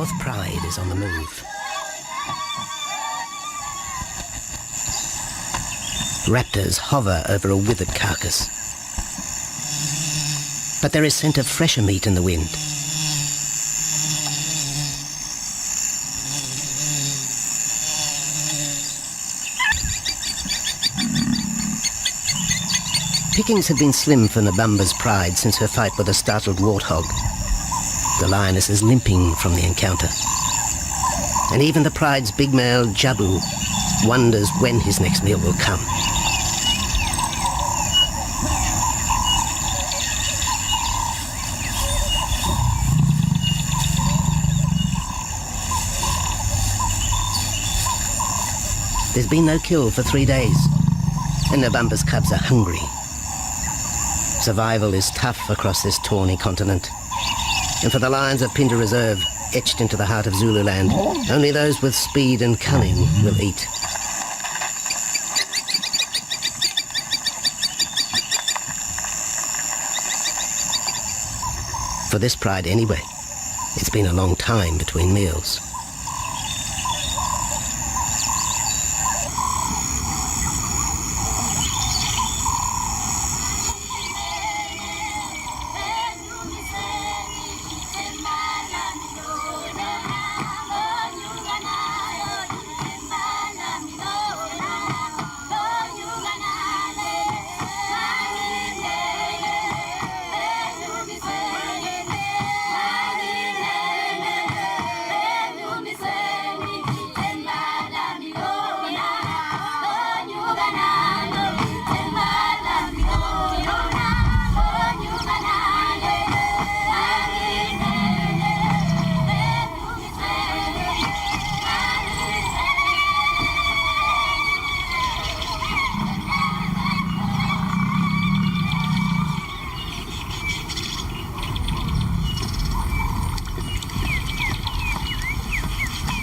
fourth pride is on the move. Raptors hover over a withered carcass. But there is scent of fresher meat in the wind. Pickings have been slim for Nabamba's pride since her fight with a startled warthog. The lioness is limping from the encounter. And even the pride's big male, Jabu, wonders when his next meal will come. There's been no kill for 3 days, and Nabamba's cubs are hungry. Survival is tough across this tawny continent. And for the lions of Pinda Reserve, etched into the heart of Zululand, only those with speed and cunning will eat. For this pride anyway, it's been a long time between meals.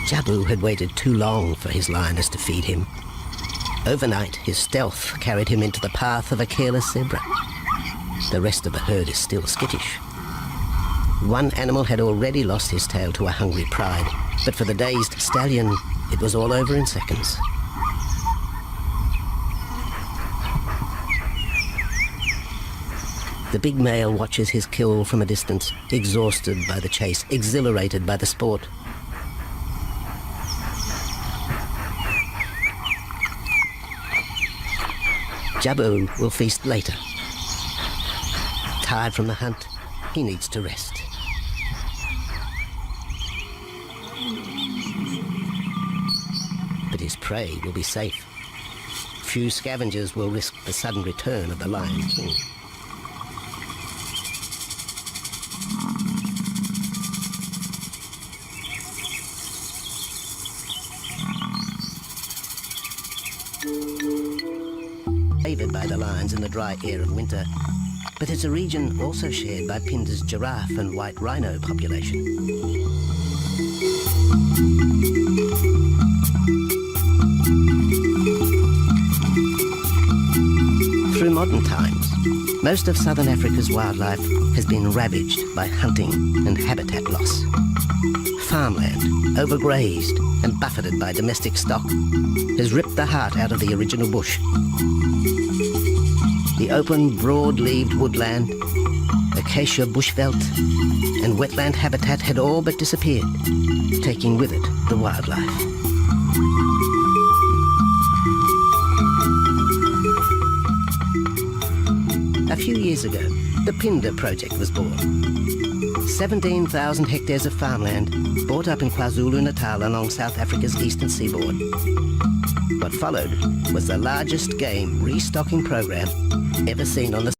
Jabu had waited too long for his lioness to feed him. Overnight, his stealth carried him into the path of a careless zebra. The rest of the herd is still skittish. One animal had already lost his tail to a hungry pride, but for the dazed stallion, it was all over in seconds. The big male watches his kill from a distance, exhausted by the chase, exhilarated by the sport. Jabu will feast later. Tired from the hunt, he needs to rest. But his prey will be safe. Few scavengers will risk the sudden return of the Lion King. Favoured by the lions in the dry air of winter, but it's a region also shared by Pinda's giraffe and white rhino population. Through modern times, most of southern Africa's wildlife has been ravaged by hunting and habitat loss. Farmland, overgrazed and buffeted by domestic stock, has ripped the heart out of the original bush. The open, broad-leaved woodland, acacia bushveld, and wetland habitat had all but disappeared, taking with it the wildlife. A few years ago, the Pinda project was born. 17,000 hectares of farmland bought up in KwaZulu-Natal along South Africa's eastern seaboard. What followed was the largest game restocking program ever seen on the